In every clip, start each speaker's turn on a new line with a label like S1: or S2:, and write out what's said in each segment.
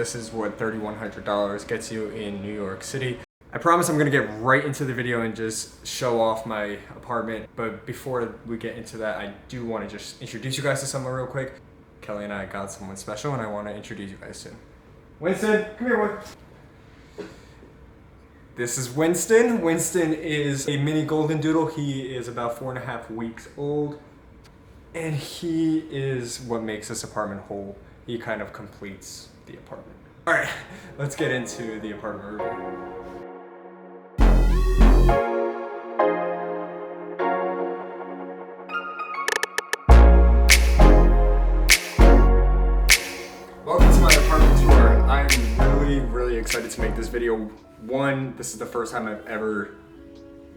S1: This is what $3,100 gets you in New York City. I promise I'm gonna get right into the video and just show off my apartment. But before we get into that, I do wanna just introduce you guys to someone real quick. Kelly and I got someone special and I wanna introduce you guys to. Winston, come here, boy. This is Winston. Winston is a mini golden doodle. He is about 4.5 weeks old. And he is what makes this apartment whole. He kind of completes the apartment. All right, let's get into the apartment review. Welcome to my apartment tour. I'm really excited to make this video. One, this is the first time I've ever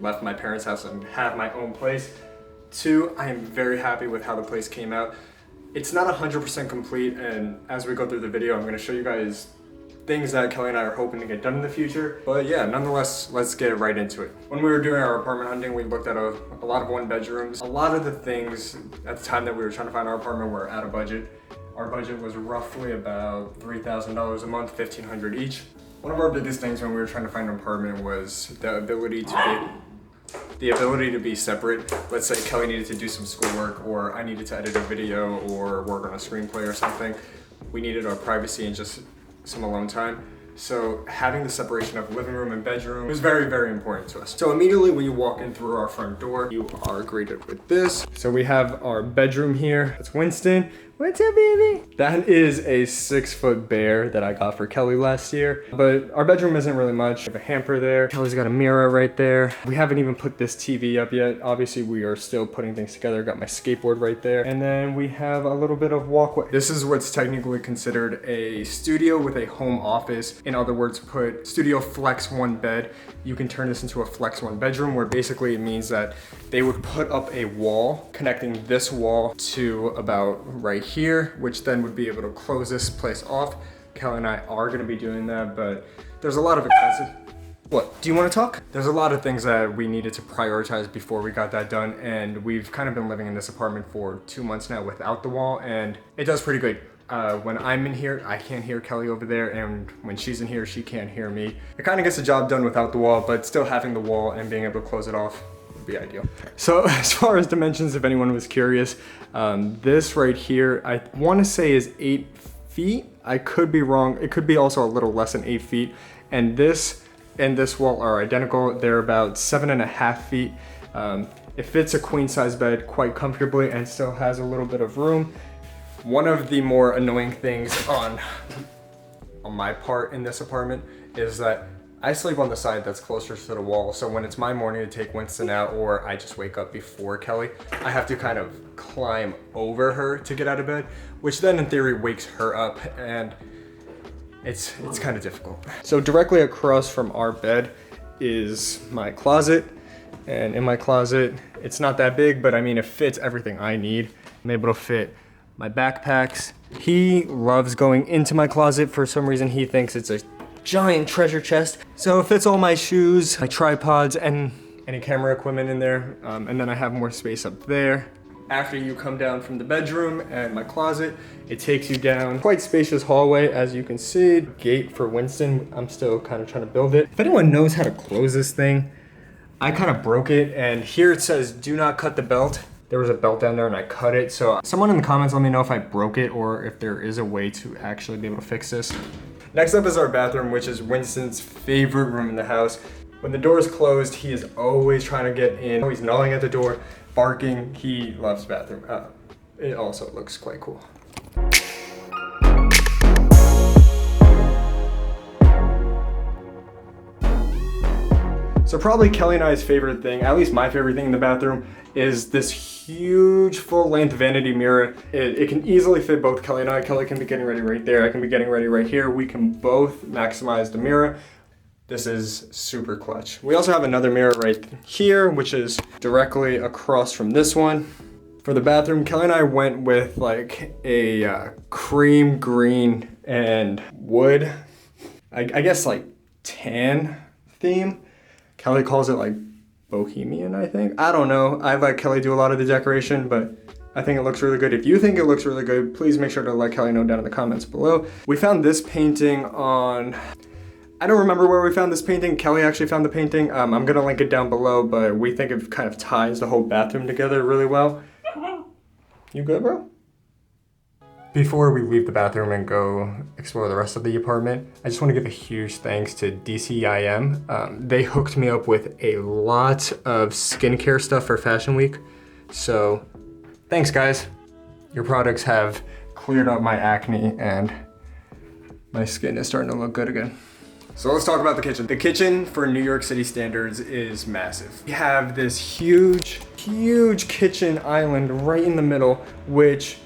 S1: left my parents' house and have my own place. Two, I am very happy with how the place came out. It's not 100% complete, and as we go through the video, I'm going to show you guys things that Kelly and I are hoping to get done in the future. But yeah, nonetheless, let's get right into it. When we were doing our apartment hunting, we looked at a lot of one bedrooms. A lot of the things at the time that we were trying to find our apartment were out of budget. Our budget was roughly about $3,000 a month, $1,500 each. One of our biggest things when we were trying to find an apartment was the ability to be separate. Let's say Kelly needed to do some schoolwork, or I needed to edit a video or work on a screenplay or something. We needed our privacy and just some alone time. So having the separation of living room and bedroom was very important to us. So immediately when you walk in through our front door, you are greeted with this. So we have our bedroom here. That's Winston. What's up, baby? That is a 6-foot bear that I got for Kelly last year. But our bedroom isn't really much. We have a hamper there. Kelly's got a mirror right there. We haven't even put this TV up yet. Obviously, we are still putting things together. Got my skateboard right there. And then we have a little bit of walkway. This is what's technically considered a studio with a home office. In other words, put studio flex one bed. You can turn this into a flex one bedroom, where basically it means that they would put up a wall connecting this wall to about right here, which then would be able to close this place off. Kelly and I are gonna be doing that, but there's a lot of expensive. What, do you wanna talk? There's a lot of things that we needed to prioritize before we got that done, and we've kind of been living in this apartment for 2 months now without the wall, and it does pretty good. When I'm in here, I can't hear Kelly over there, and when she's in here, she can't hear me. It kind of gets the job done without the wall, but still having the wall and being able to close it off would be ideal. So as far as dimensions, if anyone was curious, this right here, I want to say is 8 feet. I could be wrong. It could be also a little less than 8 feet. And this and this wall are identical. They're about 7.5 feet. It fits a queen size bed quite comfortably and still has a little bit of room. One of the more annoying things on my part in this apartment is that I sleep on the side that's closer to the wall. So when it's my morning to take Winston out, or I just wake up before Kelly, I have to kind of climb over her to get out of bed, which then in theory wakes her up, and it's kind of difficult. So directly across from our bed is my closet. And in my closet, it's not that big, but I mean, it fits everything I need. I'm able to fit my backpacks. He loves going into my closet. For some reason, he thinks it's a giant treasure chest. So it fits all my shoes, my tripods, and any camera equipment in there. And then I have more space up there. After you come down from the bedroom and my closet, it takes you down quite spacious hallway, as you can see. Gate for Winston. I'm still kind of trying to build it. If anyone knows how to close this thing, I kind of broke it, and here it says, do not cut the belt. There was a belt down there and I cut it. So someone in the comments, let me know if I broke it or if there is a way to actually be able to fix this. Next up is our bathroom, which is Winston's favorite room in the house. When the door is closed, he is always trying to get in. He's gnawing at the door, barking. He loves the bathroom. It also looks quite cool. So probably Kelly and I's favorite thing, at least my favorite thing in the bathroom, is this huge full-length vanity mirror. It can easily fit both Kelly and I. Kelly can be getting ready right there. I can be getting ready right here. We can both maximize the mirror. This is super clutch. We also have another mirror right here, which is directly across from this one. For the bathroom, Kelly and I went with like a cream green and wood, I guess like tan theme. Kelly calls it like bohemian, I think. I don't know. I let Kelly do a lot of the decoration, but I think it looks really good. If you think it looks really good, please make sure to let Kelly know down in the comments below. We found this painting on, I don't remember where we found this painting. Kelly actually found the painting. I'm gonna link it down below, but we think it kind of ties the whole bathroom together really well. You good, bro? Before we leave the bathroom and go explore the rest of the apartment, I just want to give a huge thanks to DCIM. They hooked me up with a lot of skincare stuff for Fashion Week. So thanks guys. Your products have cleared up my acne and my skin is starting to look good again. So let's talk about the kitchen. The kitchen for New York City standards is massive. We have this huge kitchen island right in the middle, which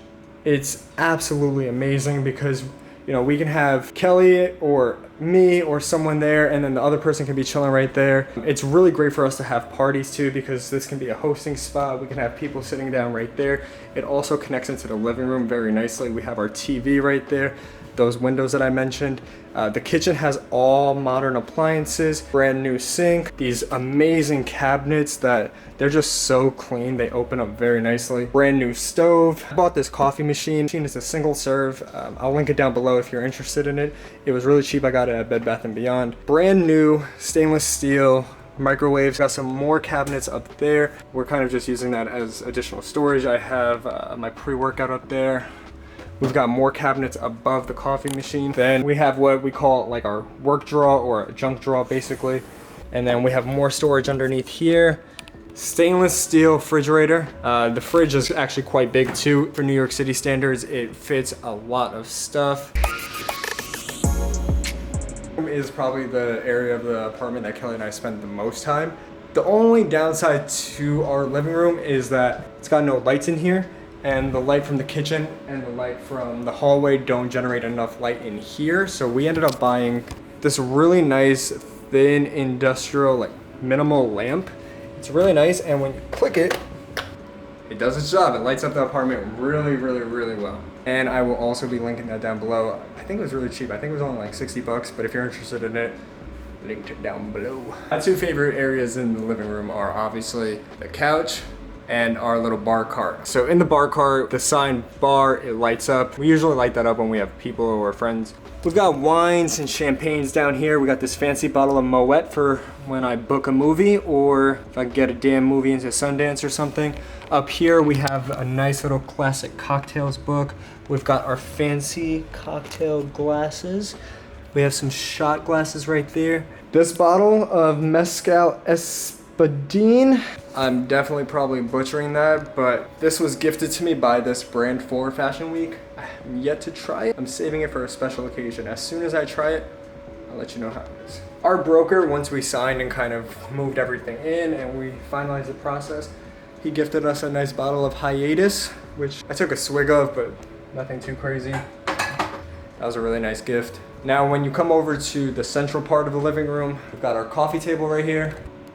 S1: it's absolutely amazing because, you know, we can have Kelly or me or someone there and then the other person can be chilling right there. It's really great for us to have parties too because this can be a hosting spot. We can have people sitting down right there. It also connects into the living room very nicely. We have our TV right there, those windows that I mentioned. The kitchen has all modern appliances, brand new sink, these amazing cabinets that they're just so clean. They open up very nicely. Brand new stove. I bought this coffee machine. It's a single serve. I'll link it down below if you're interested in it. It was really cheap. I got it at Bed Bath & Beyond. Brand new stainless steel microwaves. Got some more cabinets up there. We're kind of just using that as additional storage. I have my pre-workout up there. We've got more cabinets above the coffee machine. Then we have what we call like our work drawer or a junk drawer basically. And then we have more storage underneath here. Stainless steel refrigerator. The fridge is actually quite big too. For New York City standards, it fits a lot of stuff. Is probably the area of the apartment that Kelly and I spend the most time. The only downside to our living room is that it's got no lights in here. And the light from the kitchen and the light from the hallway don't generate enough light in here. So we ended up buying this really nice thin industrial like minimal lamp. It's really nice, and when you click it, it does its job. It lights up the apartment really well. And I will also be linking that down below. I think it was really cheap. I think it was only like 60 bucks, but if you're interested in it, linked it down below. My two favorite areas in the living room are obviously the couch and our little bar cart. So in the bar cart, the sign bar, it lights up. We usually light that up when we have people or friends. We've got wines and champagnes down here. We got this fancy bottle of Moet for when I book a movie or if I get a damn movie into Sundance or something. Up here we have a nice little classic cocktails book. We've got our fancy cocktail glasses. We have some shot glasses right there. This bottle of Mezcal Espadín. I'm definitely probably butchering that, but this was gifted to me by this brand for Fashion Week. I have yet to try it. I'm saving it for a special occasion. As soon as I try it, I'll let you know how it is. Our broker, once we signed and kind of moved everything in and we finalized the process, he gifted us a nice bottle of Hiatus, which I took a swig of, but nothing too crazy. That was a really nice gift. Now, when you come over to the central part of the living room, we've got our coffee table right here.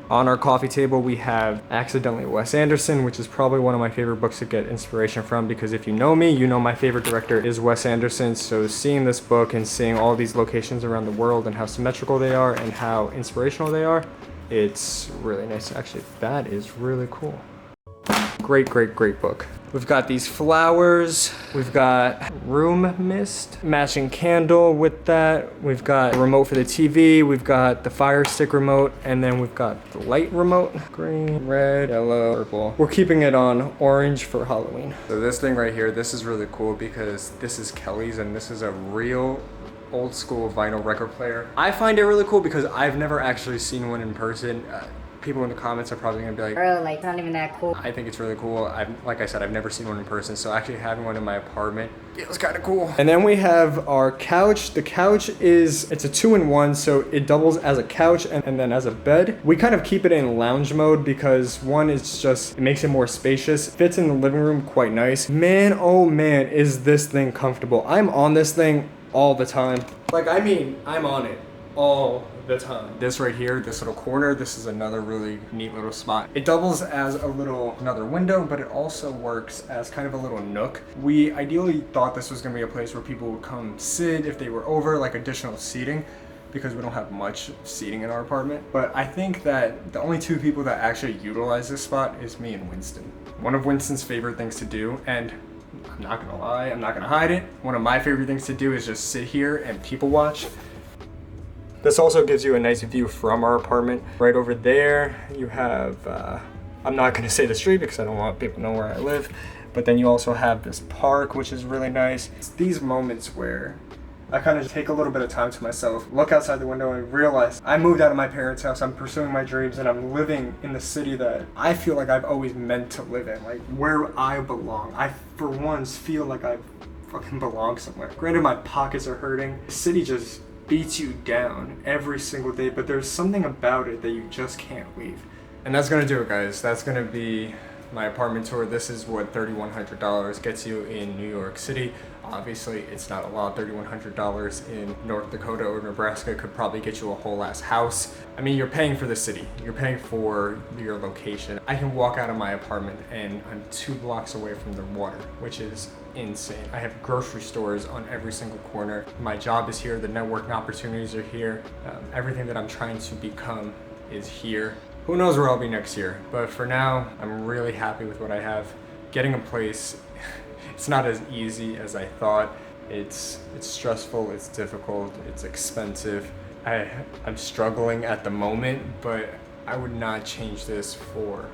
S1: On our coffee table, we have Accidentally Wes Anderson, which is probably one of my favorite books to get inspiration from because if you know me, you know my favorite director is Wes Anderson. So seeing this book and seeing all these locations around the world and how symmetrical they are and how inspirational they are, it's really nice. Actually, that is really cool. Great book. We've got these flowers. We've got room mist, matching candle with that. We've got a remote for the TV. We've got the Fire Stick remote, and then we've got the light remote. Green, red, yellow, purple. We're keeping it on orange for Halloween. So this thing right here, this is really cool because this is Kelly's and this is a real old school vinyl record player. I find it really cool because I've never actually seen one in person. People in the comments are probably gonna be like,
S2: bro, like, it's not even that cool.
S1: I think it's really cool. Like I said, I've never seen one in person, so actually having one in my apartment feels kind of cool. And then we have our couch. The couch it's a 2-in-1, so it doubles as a couch and then as a bed. We kind of keep it in lounge mode because one, it makes it more spacious. Fits in the living room quite nice. Man, oh man, is this thing comfortable. I'm on this thing all the time. Like, I mean, I'm on it all the time. This right here, this little corner, this is another really neat little spot. It doubles as another window, but it also works as kind of a little nook. We ideally thought this was gonna be a place where people would come sit if they were over, like additional seating. because we don't have much seating in our apartment. But I think that the only two people that actually utilize this spot is me and Winston. One of Winston's favorite things to do, and I'm not gonna lie, I'm not gonna hide it, one of my favorite things to do is just sit here and people watch. This also gives you a nice view from our apartment. Right over there, you have, I'm not gonna say the street because I don't want people to know where I live, but then you also have this park, which is really nice. It's these moments where I kind of take a little bit of time to myself, look outside the window and realize I moved out of my parents' house, I'm pursuing my dreams, and I'm living in the city that I feel like I've always meant to live in, like where I belong. I, for once, feel like I fucking belong somewhere. Granted, my pockets are hurting. The city just beats you down every single day, but there's something about it that you just can't leave. And that's gonna do it, guys. That's gonna be my apartment tour. This is what $3,100 gets you in New York City. Obviously, it's not a lot. $3,100 in North Dakota or Nebraska could probably get you a whole ass house. I mean, you're paying for the city. You're paying for your location. I can walk out of my apartment and I'm 2 blocks away from the water, which is insane. I have grocery stores on every single corner. My job is here. The networking opportunities are here. Everything that I'm trying to become is here. Who knows where I'll be next year, but for now, I'm really happy with what I have. Getting a place, it's not as easy as I thought. It's stressful, it's difficult, it's expensive. I'm struggling at the moment, but I would not change this for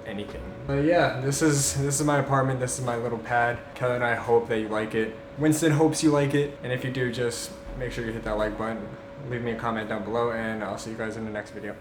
S1: anything. But yeah, this is my apartment, this is my little pad. Kelly and I hope that you like it. Winston hopes you like it, and if you do, just make sure you hit that like button. Leave me a comment down below, and I'll see you guys in the next video.